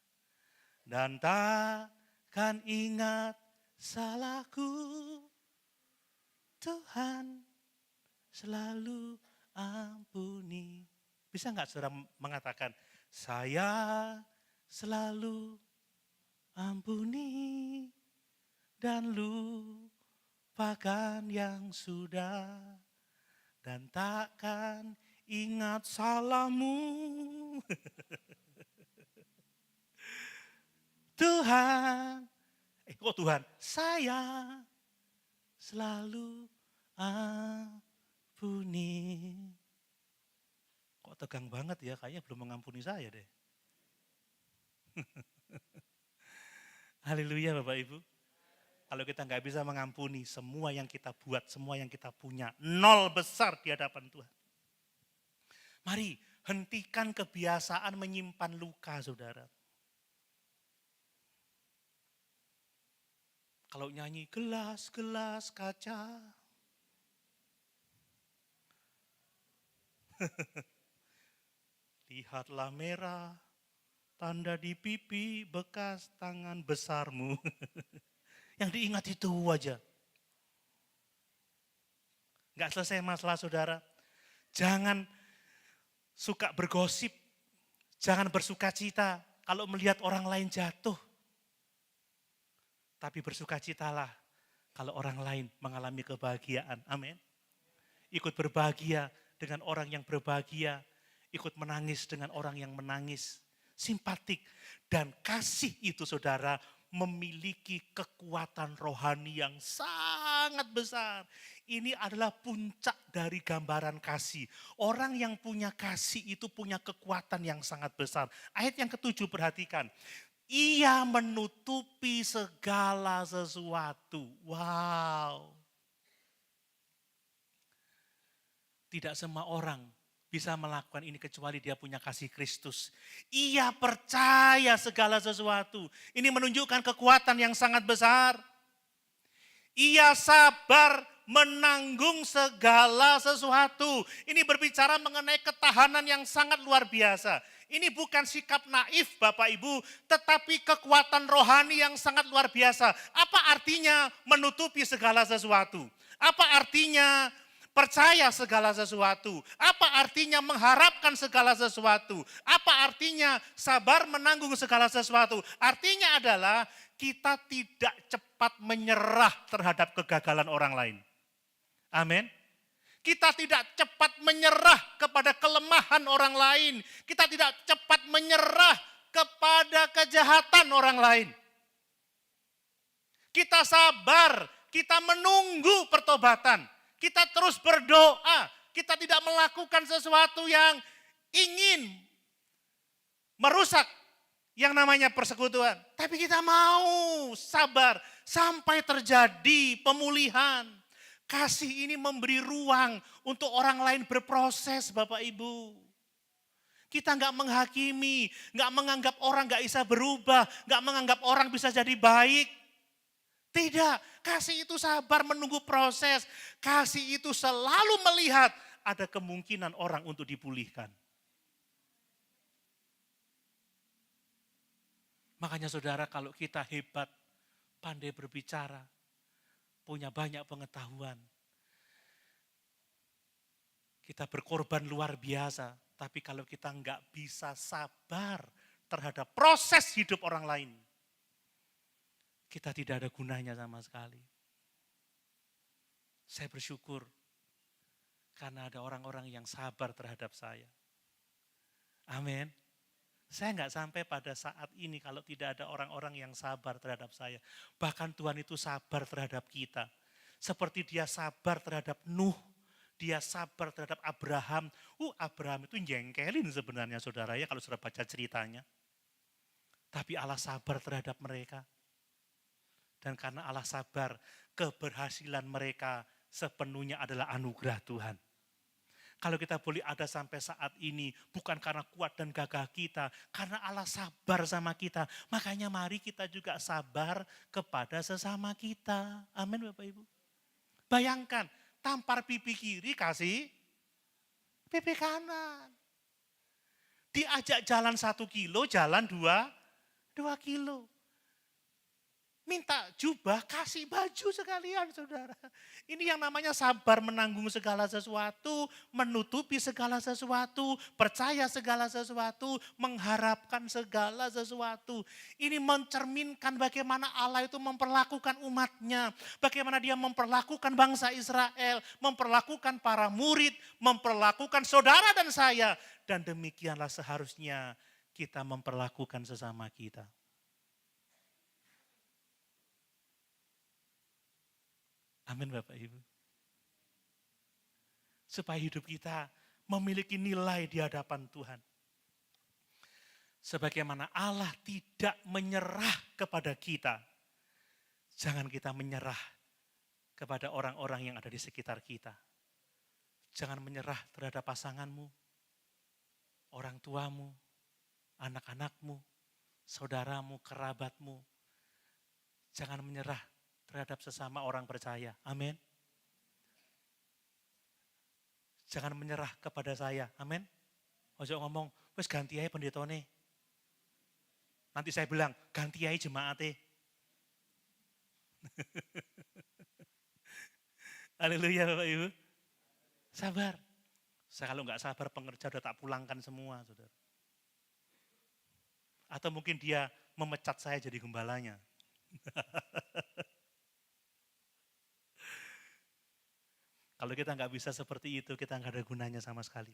Dan takkan ingat salahku. Tuhan selalu ampuni. Bisa nggak saudara mengatakan, saya selalu ampuni dan lupakan yang sudah dan takkan ingat salahmu. Tuhan, Tuhan, saya selalu ampuni. Kok tegang banget ya, kayaknya belum mengampuni saya deh. Haleluya Bapak Ibu. Kalau kita nggak bisa mengampuni semua yang kita buat, semua yang kita punya, nol besar di hadapan Tuhan. Mari hentikan kebiasaan menyimpan luka, saudara. Kalau nyanyi gelas-gelas kaca, lihatlah merah, tanda di pipi bekas tangan besarmu. Yang diingat itu aja. Nggak selesai masalah saudara. Jangan suka bergosip. Jangan bersukacita kalau melihat orang lain jatuh. Tapi bersukacitalah kalau orang lain mengalami kebahagiaan. Amin. Ikut berbahagia dengan orang yang berbahagia. Ikut menangis dengan orang yang menangis. Simpatik. Dan kasih itu saudara memiliki kekuatan rohani yang sangat besar. Ini adalah puncak dari gambaran kasih. Orang yang punya kasih itu punya kekuatan yang sangat besar. Ayat yang ke-7 perhatikan. Ia menutupi segala sesuatu. Wow. Tidak semua orang bisa melakukan ini kecuali dia punya kasih Kristus. Ia percaya segala sesuatu. Ini menunjukkan kekuatan yang sangat besar. Ia sabar menanggung segala sesuatu. Ini berbicara mengenai ketahanan yang sangat luar biasa. Ini bukan sikap naif Bapak Ibu, tetapi kekuatan rohani yang sangat luar biasa. Apa artinya menutupi segala sesuatu? Apa artinya percaya segala sesuatu? Apa artinya mengharapkan segala sesuatu? Apa artinya sabar menanggung segala sesuatu? Artinya adalah kita tidak cepat menyerah terhadap kegagalan orang lain. Amin. Kita tidak cepat menyerah kepada kelemahan orang lain. Kita tidak cepat menyerah kepada kejahatan orang lain. Kita sabar, kita menunggu pertobatan. Kita terus berdoa, kita tidak melakukan sesuatu yang ingin merusak yang namanya persekutuan. Tapi kita mau sabar sampai terjadi pemulihan. Kasih ini memberi ruang untuk orang lain berproses Bapak Ibu. Kita nggak menghakimi, nggak menganggap orang nggak bisa berubah, nggak menganggap orang bisa jadi baik. Tidak, kasih itu sabar menunggu proses. Kasih itu selalu melihat ada kemungkinan orang untuk dipulihkan. Makanya saudara kalau kita hebat, pandai berbicara, punya banyak pengetahuan. Kita berkorban luar biasa, tapi kalau kita nggak bisa sabar terhadap proses hidup orang lain, kita tidak ada gunanya sama sekali. Saya bersyukur karena ada orang-orang yang sabar terhadap saya. Amin. Saya nggak sampai pada saat ini kalau tidak ada orang-orang yang sabar terhadap saya. Bahkan Tuhan itu sabar terhadap kita. Seperti dia sabar terhadap Nuh, dia sabar terhadap Abraham. Abraham itu jengkelin sebenarnya saudara ya kalau sudah baca ceritanya. Tapi Allah sabar terhadap mereka. Dan karena Allah sabar, keberhasilan mereka sepenuhnya adalah anugerah Tuhan. Kalau kita boleh ada sampai saat ini, bukan karena kuat dan gagah kita, karena Allah sabar sama kita. Makanya mari kita juga sabar kepada sesama kita. Amin Bapak Ibu. Bayangkan, tampar pipi kiri kasih pipi kanan. Diajak jalan 1 kilo, jalan 2 kilo. Minta jubah, kasih baju sekalian saudara. Ini yang namanya sabar menanggung segala sesuatu, menutupi segala sesuatu, percaya segala sesuatu, mengharapkan segala sesuatu. Ini mencerminkan bagaimana Allah itu memperlakukan umatnya. Bagaimana dia memperlakukan bangsa Israel, memperlakukan para murid, memperlakukan saudara dan saya. Dan demikianlah seharusnya kita memperlakukan sesama kita. Amin Bapak Ibu. Supaya hidup kita memiliki nilai di hadapan Tuhan. Sebagaimana Allah tidak menyerah kepada kita, jangan kita menyerah kepada orang-orang yang ada di sekitar kita. Jangan menyerah terhadap pasanganmu, orang tuamu, anak-anakmu, saudaramu, kerabatmu. Jangan menyerah terhadap sesama orang percaya. Amin. Jangan menyerah kepada saya. Amin. Ojo ngomong, wes ganti aja pendetone. Nanti saya bilang, ganti aja jemaate. Haleluya Bapak Ibu. Sabar. Saya kalau nggak sabar pengerja udah tak pulangkan semua, saudara. Atau mungkin dia memecat saya jadi gembalanya. Kalau kita nggak bisa seperti itu, kita nggak ada gunanya sama sekali.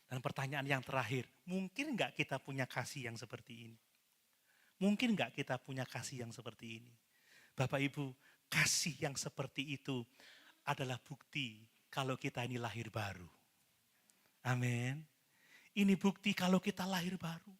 Dan pertanyaan yang terakhir, mungkin nggak kita punya kasih yang seperti ini? Mungkin nggak kita punya kasih yang seperti ini? Bapak Ibu, kasih yang seperti itu adalah bukti kalau kita ini lahir baru. Amin. Ini bukti kalau kita lahir baru.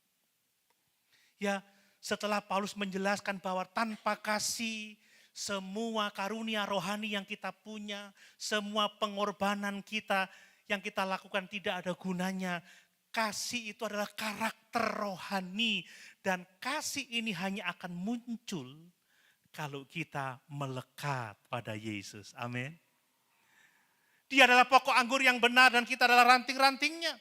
Ya, setelah Paulus menjelaskan bahwa tanpa kasih, semua karunia rohani yang kita punya, semua pengorbanan kita yang kita lakukan tidak ada gunanya. Kasih itu adalah karakter rohani dan kasih ini hanya akan muncul kalau kita melekat pada Yesus. Amin. Dia adalah pokok anggur yang benar dan kita adalah ranting-rantingnya.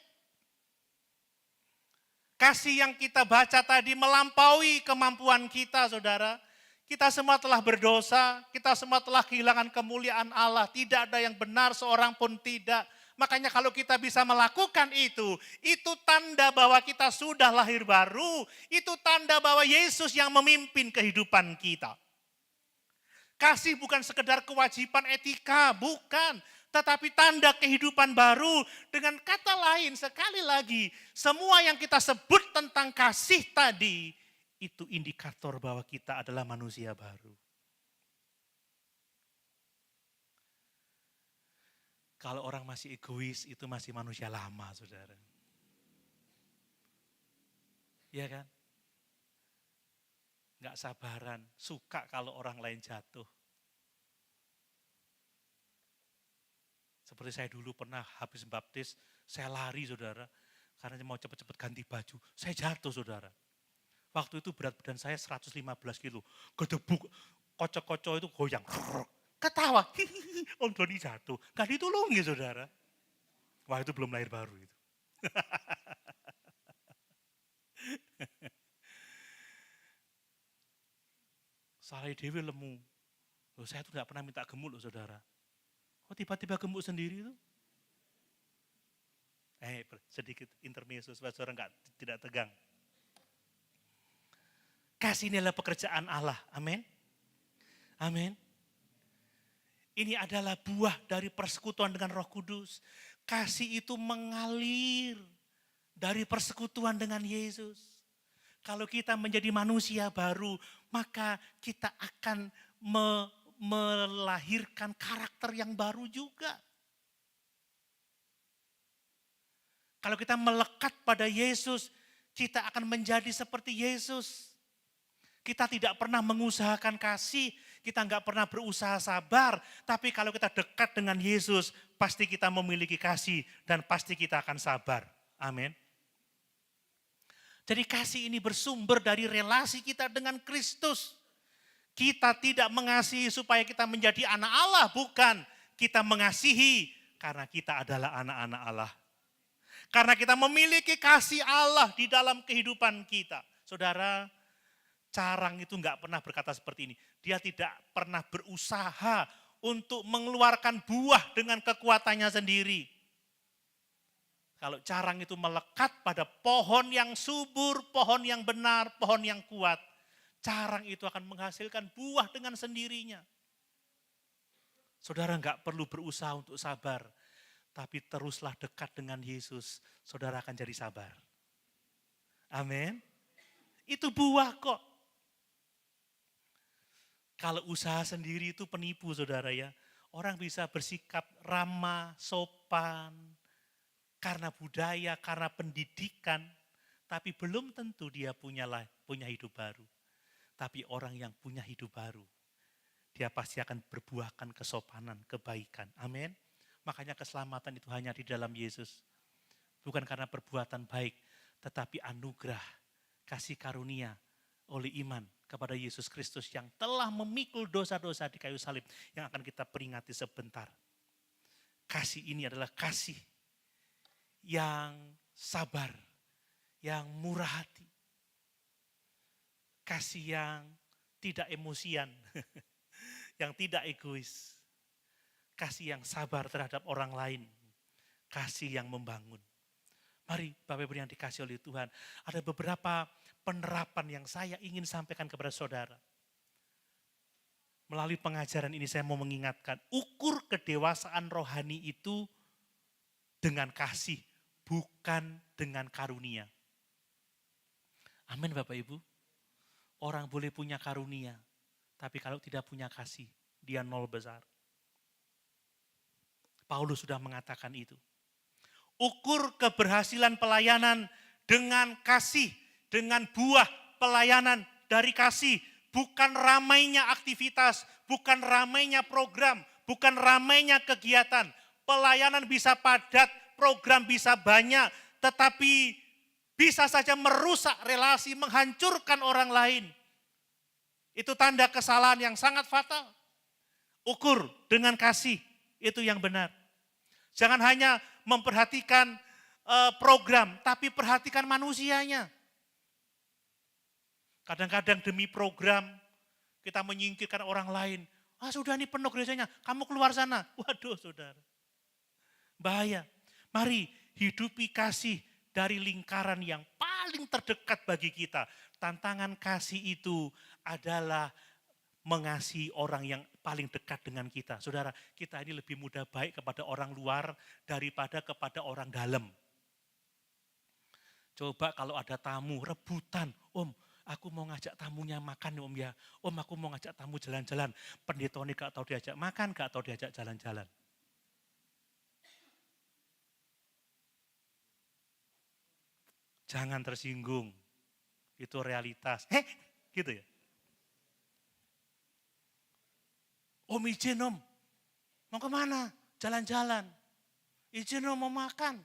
Kasih yang kita baca tadi melampaui kemampuan kita, saudara. Kita semua telah berdosa, kita semua telah kehilangan kemuliaan Allah. Tidak ada yang benar, seorang pun tidak. Makanya kalau kita bisa melakukan itu tanda bahwa kita sudah lahir baru. Itu tanda bahwa Yesus yang memimpin kehidupan kita. Kasih bukan sekedar kewajiban etika, bukan. Tetapi tanda kehidupan baru. Dengan kata lain, sekali lagi, semua yang kita sebut tentang kasih tadi, itu indikator bahwa kita adalah manusia baru. Kalau orang masih egois, itu masih manusia lama, saudara. Iya kan? Nggak sabaran, suka kalau orang lain jatuh. Seperti saya dulu pernah habis baptis, saya lari saudara, karena mau cepat-cepat ganti baju. Saya jatuh saudara. Waktu itu berat badan saya 115 kilo. Gedebuk, kocok-kocok itu goyang. Ketawa, Om Doni jatuh. Gak ditolongi saudara. Wah itu belum lahir baru itu. Saleh Dewi lemu. Loh, saya tuh gak pernah minta gemuk loh saudara. Kok tiba-tiba gemuk sendiri itu? Sedikit intermezzo supaya saudara tidak tegang. Kasih ini adalah pekerjaan Allah. Amin. Amin. Ini adalah buah dari persekutuan dengan Roh Kudus. Kasih itu mengalir dari persekutuan dengan Yesus. Kalau kita menjadi manusia baru, maka kita akan melahirkan karakter yang baru juga. Kalau kita melekat pada Yesus, kita akan menjadi seperti Yesus. Kita tidak pernah mengusahakan kasih, kita nggak pernah berusaha sabar. Tapi kalau kita dekat dengan Yesus, pasti kita memiliki kasih dan pasti kita akan sabar. Amin. Jadi kasih ini bersumber dari relasi kita dengan Kristus. Kita tidak mengasihi supaya kita menjadi anak Allah, bukan. Kita mengasihi karena kita adalah anak-anak Allah. Karena kita memiliki kasih Allah di dalam kehidupan kita. Saudara, Carang itu nggak pernah berkata seperti ini. Dia tidak pernah berusaha untuk mengeluarkan buah dengan kekuatannya sendiri. Kalau carang itu melekat pada pohon yang subur, pohon yang benar, pohon yang kuat, carang itu akan menghasilkan buah dengan sendirinya. Saudara nggak perlu berusaha untuk sabar, tapi teruslah dekat dengan Yesus, saudara akan jadi sabar. Amin. Itu buah kok. Kalau usaha sendiri itu penipu saudara ya. Orang bisa bersikap ramah, sopan, karena budaya, karena pendidikan. Tapi belum tentu dia punya hidup baru. Tapi orang yang punya hidup baru, dia pasti akan berbuahkan kesopanan, kebaikan. Amin. Makanya keselamatan itu hanya di dalam Yesus. Bukan karena perbuatan baik, tetapi anugerah, kasih karunia oleh iman kepada Yesus Kristus yang telah memikul dosa-dosa di kayu salib yang akan kita peringati sebentar. Kasih ini adalah kasih yang sabar, yang murah hati. Kasih yang tidak emosian, yang tidak egois. Kasih yang sabar terhadap orang lain, kasih yang membangun. Mari Bapak Ibu yang dikasih oleh Tuhan, ada beberapa penerapan yang saya ingin sampaikan kepada saudara. Melalui pengajaran ini saya mau mengingatkan, ukur kedewasaan rohani itu dengan kasih, bukan dengan karunia. Amin Bapak Ibu. Orang boleh punya karunia, tapi kalau tidak punya kasih, dia nol besar. Paulus sudah mengatakan itu. Ukur keberhasilan pelayanan dengan kasih, dengan buah pelayanan dari kasih. Bukan ramainya aktivitas, bukan ramainya program, bukan ramainya kegiatan. Pelayanan bisa padat, program bisa banyak, tetapi bisa saja merusak relasi, menghancurkan orang lain. Itu tanda kesalahan yang sangat fatal. Ukur dengan kasih, itu yang benar. Jangan hanya memperhatikan program, tapi perhatikan manusianya. Kadang-kadang demi program, kita menyingkirkan orang lain. Ah sudah nih penuh gerejanya, kamu keluar sana. Waduh saudara, bahaya. Mari hidupi kasih dari lingkaran yang paling terdekat bagi kita. Tantangan kasih itu adalah mengasihi orang yang paling dekat dengan kita. Saudara, kita ini lebih mudah baik kepada orang luar daripada kepada orang dalam. Coba kalau ada tamu, rebutan. Om, aku mau ngajak tamunya makan om ya. Om, aku mau ngajak tamu jalan-jalan. Pendeta ini gak tahu diajak makan, gak tahu diajak jalan-jalan. Jangan tersinggung. Itu realitas. Gitu ya. Om izin om, mau kemana? Jalan-jalan. Izin om mau makan.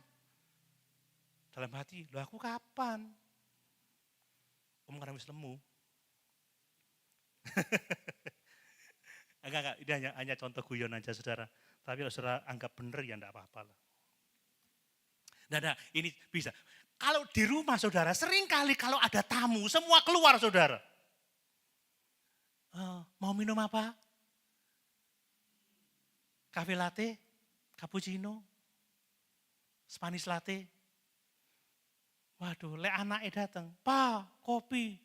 Dalam hati, loh aku kapan? Om karena wis lemu. Enggak, ini hanya contoh guyon aja saudara. Tapi kalau saudara anggap benar ya enggak apa-apa lah. Nah, ini bisa. Kalau di rumah saudara, sering kali kalau ada tamu, semua keluar saudara. Mau minum apa? Cafe latte, cappuccino, Spanish latte. Waduh, anaknya datang, Pak, kopi.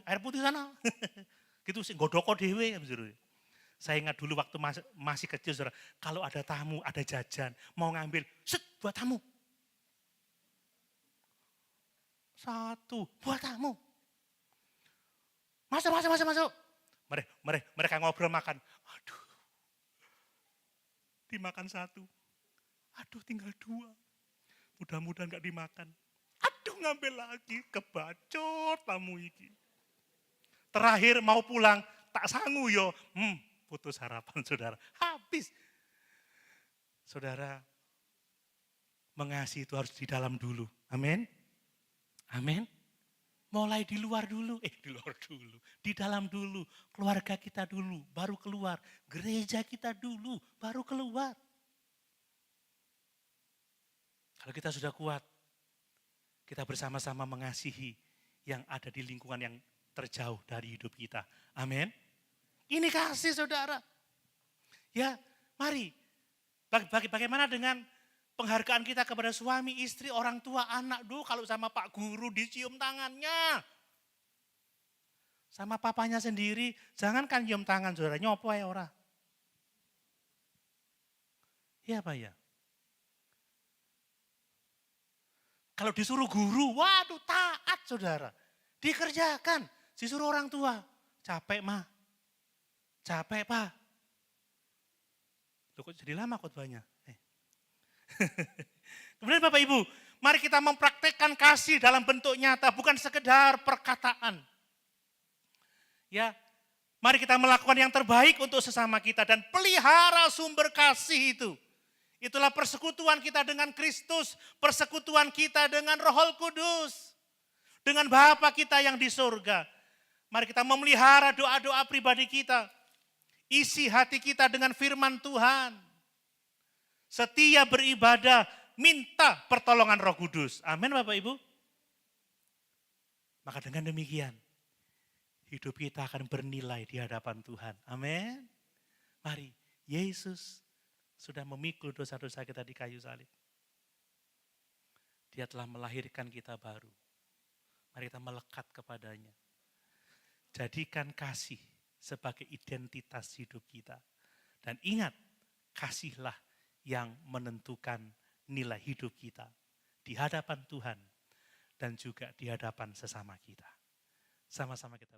Air putih sana. Gitu sih, godoko dewe. Saya ingat dulu waktu masih kecil, saudara, kalau ada tamu, ada jajan, mau ngambil, set, buat tamu. Satu, buat tamu. Masuk. Mereka ngobrol makan. Aduh, dimakan satu. Aduh, tinggal dua. Mudah-mudahan gak dimakan. Aduh, ngambil lagi, kebacot tamu iki. Terakhir mau pulang, tak sanggup yo. Putus harapan saudara, habis. Saudara, mengasihi itu harus di dalam dulu. Amin. Amin. Mulai di luar dulu, di dalam dulu, keluarga kita dulu, baru keluar. Gereja kita dulu, baru keluar. Kalau kita sudah kuat, kita bersama-sama mengasihi yang ada di lingkungan yang terjauh dari hidup kita. Amin. Ini kasih saudara. Ya, mari. Bagaimana dengan penghargaan kita kepada suami, istri, orang tua, anak. Kalau sama Pak Guru dicium tangannya. Sama papanya sendiri, jangankan cium tangan saudara, nyopo ya ora. Iya Pak ya. Kalau disuruh guru, waduh taat saudara. Dikerjakan, disuruh orang tua. Capek mah, capek Pak. Loh kok jadi lama khotbahnya? Kemudian Bapak Ibu, mari kita mempraktekkan kasih dalam bentuk nyata, bukan sekedar perkataan. Ya, mari kita melakukan yang terbaik untuk sesama kita dan pelihara sumber kasih itu. Itulah persekutuan kita dengan Kristus, persekutuan kita dengan Roh Kudus, dengan Bapa kita yang di surga. Mari kita memelihara doa-doa pribadi kita, isi hati kita dengan firman Tuhan. Setia beribadah, minta pertolongan Roh Kudus. Amin Bapak Ibu. Maka dengan demikian, hidup kita akan bernilai di hadapan Tuhan. Amin. Mari, Yesus sudah memikul dosa-dosa kita di kayu salib. Dia telah melahirkan kita baru. Mari kita melekat kepadanya. Jadikan kasih sebagai identitas hidup kita. Dan ingat, kasihlah yang menentukan nilai hidup kita di hadapan Tuhan dan juga di hadapan sesama kita. Sama-sama kita